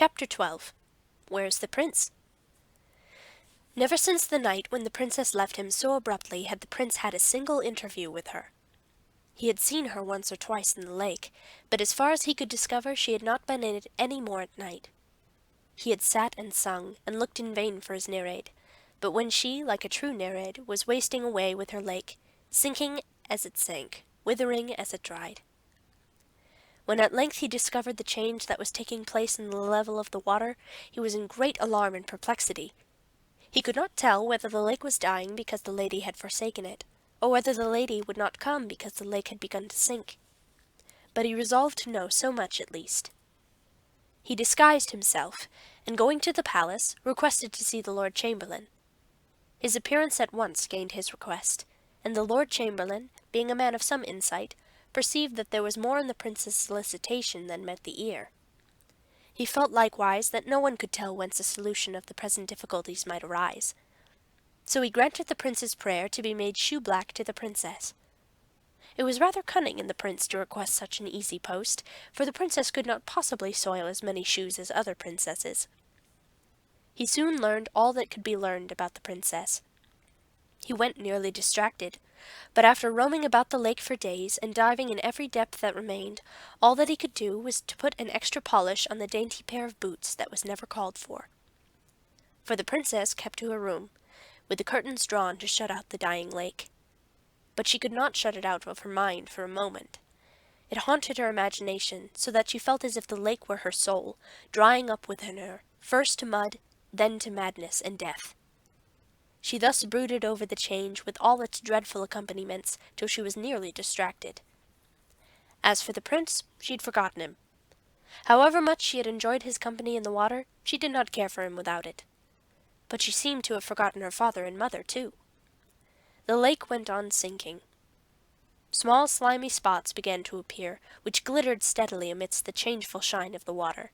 Chapter 12. Where's the Prince? Never since the night when the princess left him so abruptly had the prince had a single interview with her. He had seen her once or twice in the lake, but as far as he could discover she had not been in it any more at night. He had sat and sung, and looked in vain for his Nereid, but when she, like a true Nereid, was wasting away with her lake, sinking as it sank, withering as it dried. When at length he discovered the change that was taking place in the level of the water, he was in great alarm and perplexity. He could not tell whether the lake was dying because the lady had forsaken it, or whether the lady would not come because the lake had begun to sink. But he resolved to know so much at least. He disguised himself, and going to the palace, requested to see the Lord Chamberlain. His appearance at once gained his request, and the Lord Chamberlain, being a man of some insight, perceived that there was more in the prince's solicitation than met the ear. He felt likewise that no one could tell whence a solution of the present difficulties might arise. So he granted the prince's prayer to be made shoe-black to the princess. It was rather cunning in the prince to request such an easy post, for the princess could not possibly soil as many shoes as other princesses. He soon learned all that could be learned about the princess. He went nearly distracted, but after roaming about the lake for days and diving in every depth that remained, all that he could do was to put an extra polish on the dainty pair of boots that was never called for. For the princess kept to her room, with the curtains drawn to shut out the dying lake. But she could not shut it out of her mind for a moment. It haunted her imagination, so that she felt as if the lake were her soul, drying up within her, first to mud, then to madness and death. She thus brooded over the change with all its dreadful accompaniments till she was nearly distracted. As for the prince, she had forgotten him. However much she had enjoyed his company in the water, she did not care for him without it. But she seemed to have forgotten her father and mother, too. The lake went on sinking. Small slimy spots began to appear, which glittered steadily amidst the changeful shine of the water.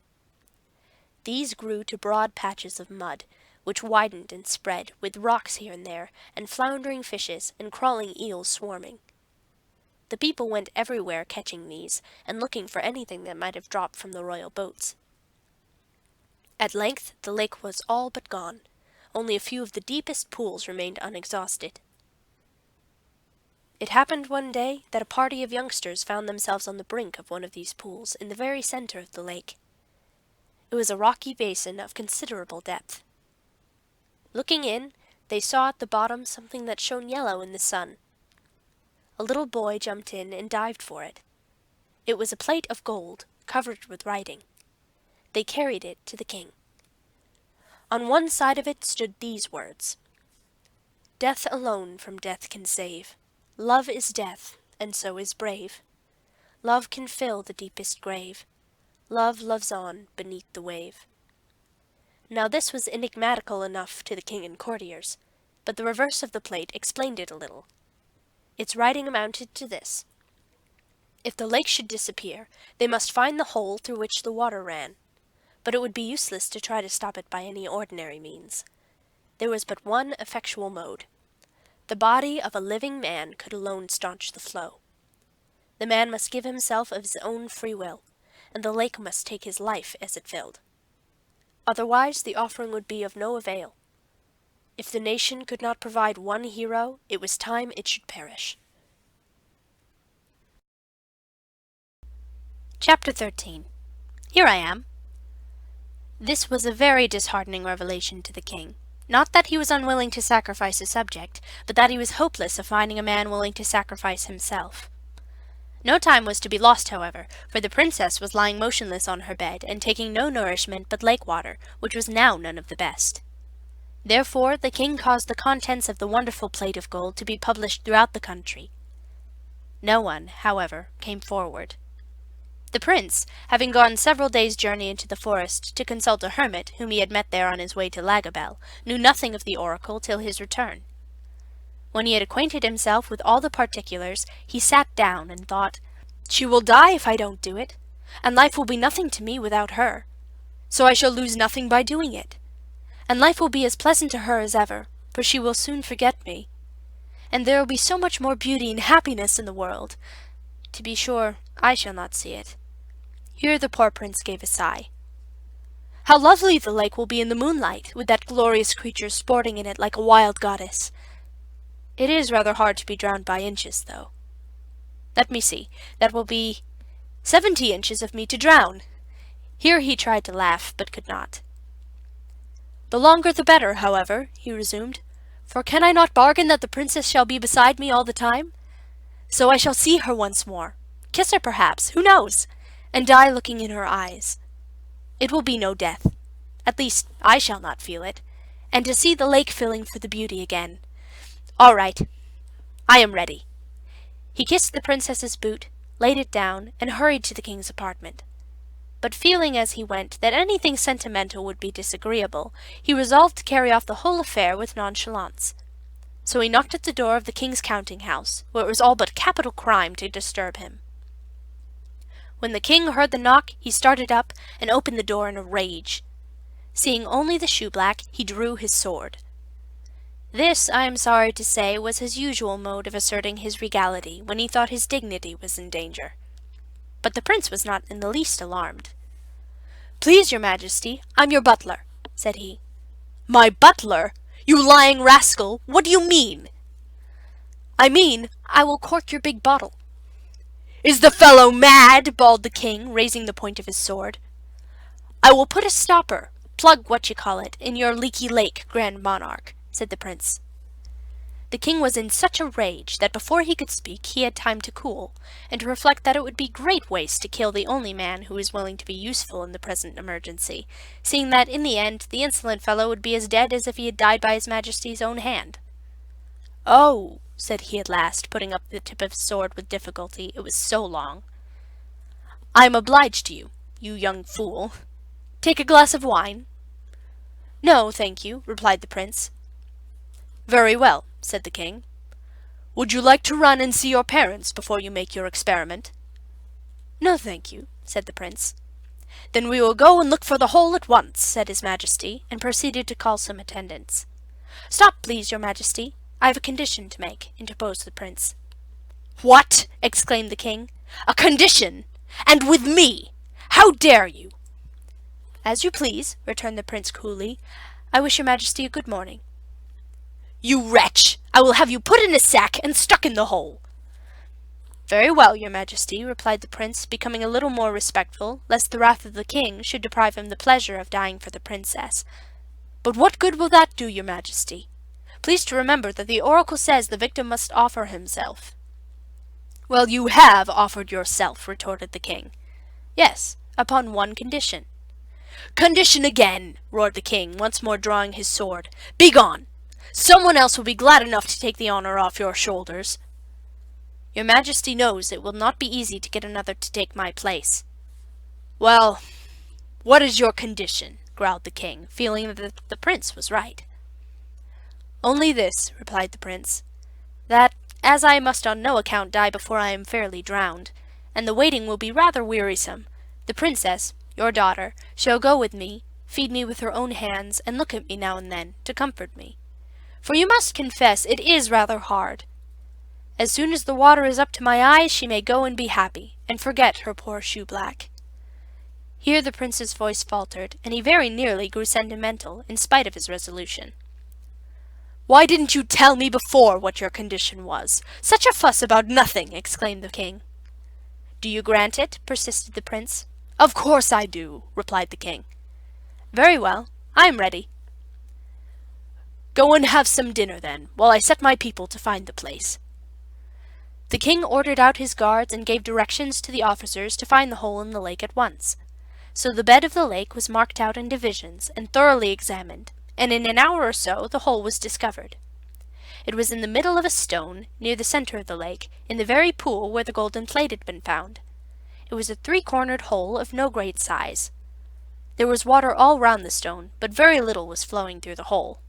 These grew to broad patches of mud, which widened and spread, with rocks here and there, and floundering fishes, and crawling eels swarming. The people went everywhere catching these, and looking for anything that might have dropped from the royal boats. At length the lake was all but gone. Only a few of the deepest pools remained unexhausted. It happened one day that a party of youngsters found themselves on the brink of one of these pools, in the very center of the lake. It was a rocky basin of considerable depth. Looking in, they saw at the bottom something that shone yellow in the sun. A little boy jumped in and dived for it. It was a plate of gold, covered with writing. They carried it to the king. On one side of it stood these words: "Death alone from death can save. Love is death, and so is brave. Love can fill the deepest grave. Love loves on beneath the wave." Now this was enigmatical enough to the king and courtiers, but the reverse of the plate explained it a little. Its writing amounted to this: if the lake should disappear, they must find the hole through which the water ran, but it would be useless to try to stop it by any ordinary means. There was but one effectual mode. The body of a living man could alone staunch the flow. The man must give himself of his own free will, and the lake must take his life as it filled. Otherwise the offering would be of no avail. If the nation could not provide one hero, it was time it should perish. Chapter 13. Here I am. This was a very disheartening revelation to the king. Not that he was unwilling to sacrifice a subject, but that he was hopeless of finding a man willing to sacrifice himself. No time was to be lost, however, for the princess was lying motionless on her bed, and taking no nourishment but lake water, which was now none of the best. Therefore the king caused the contents of the wonderful plate of gold to be published throughout the country. No one, however, came forward. The prince, having gone several days' journey into the forest to consult a hermit whom he had met there on his way to Lagobel, knew nothing of the oracle till his return. When he had acquainted himself with all the particulars, he sat down and thought, "She will die if I don't do it, and life will be nothing to me without her. So I shall lose nothing by doing it. And life will be as pleasant to her as ever, for she will soon forget me. And there will be so much more beauty and happiness in the world. To be sure, I shall not see it." Here the poor prince gave a sigh. How lovely the lake will be in the moonlight, with that glorious creature sporting in it like a wild goddess. It is rather hard to be drowned by inches, though. Let me see, that will be 70 inches of me to drown. Here he tried to laugh, but could not. The longer the better, however, he resumed, for can I not bargain that the princess shall be beside me all the time? So I shall see her once more, kiss her perhaps, who knows, and die looking in her eyes. It will be no death. At least, I shall not feel it. And to see the lake filling for the beauty again. All right. I am ready. He kissed the princess's boot, laid it down, and hurried to the king's apartment. But feeling as he went that anything sentimental would be disagreeable, he resolved to carry off the whole affair with nonchalance. So he knocked at the door of the king's counting-house, where it was all but capital crime to disturb him. When the king heard the knock, he started up and opened the door in a rage. Seeing only the shoeblack, he drew his sword. This, I am sorry to say, was his usual mode of asserting his regality when he thought his dignity was in danger. But the prince was not in the least alarmed. "Please, your majesty, I'm your butler," said he. "My butler? You lying rascal! What do you mean?" "I mean, I will cork your big bottle." "Is the fellow mad?" bawled the king, raising the point of his sword. "I will put a stopper, plug what-you-call-it, in your leaky lake, grand monarch," said the prince. The king was in such a rage that before he could speak he had time to cool, and to reflect that it would be great waste to kill the only man who was willing to be useful in the present emergency, seeing that in the end the insolent fellow would be as dead as if he had died by his majesty's own hand. "Oh," said he at last, putting up the tip of his sword with difficulty, it was so long. "I am obliged to you, you young fool. Take a glass of wine?" "No, thank you," replied the prince. "Very well," said the king. "Would you like to run and see your parents before you make your experiment?" "No, thank you," said the prince. "Then we will go and look for the hole at once," said his majesty, and proceeded to call some attendants. "Stop, please, your majesty. I have a condition to make," interposed the prince. "What?" exclaimed the king. "A condition? And with me? How dare you?" "As you please," returned the prince coolly. "I wish your majesty a good morning." "You wretch! I will have you put in a sack and stuck in the hole." "Very well, your majesty," replied the prince, becoming a little more respectful, lest the wrath of the king should deprive him the pleasure of dying for the princess. "But what good will that do, your majesty? Please to remember that the oracle says the victim must offer himself." "Well, you have offered yourself," retorted the king. "Yes, upon one condition." "Condition again!" roared the king, once more drawing his sword. "Begone! Someone else will be glad enough to take the honor off your shoulders." "Your majesty knows it will not be easy to get another to take my place." "Well, what is your condition?" growled the king, feeling that the prince was right. "Only this," replied the prince, "that, as I must on no account die before I am fairly drowned, and the waiting will be rather wearisome, the princess, your daughter, shall go with me, feed me with her own hands, and look at me now and then, to comfort me. For you must confess it is rather hard. As soon as the water is up to my eyes, she may go and be happy, and forget her poor shoeblack." Here the prince's voice faltered, and he very nearly grew sentimental, in spite of his resolution. "Why didn't you tell me before what your condition was? Such a fuss about nothing!" exclaimed the king. "Do you grant it?" persisted the prince. "Of course I do," replied the king. "Very well, I am ready." "Go and have some dinner, then, while I set my people to find the place." The king ordered out his guards and gave directions to the officers to find the hole in the lake at once. So the bed of the lake was marked out in divisions and thoroughly examined, and in an hour or so the hole was discovered. It was in the middle of a stone, near the center of the lake, in the very pool where the golden plate had been found. It was a three-cornered hole of no great size. There was water all round the stone, but very little was flowing through the hole.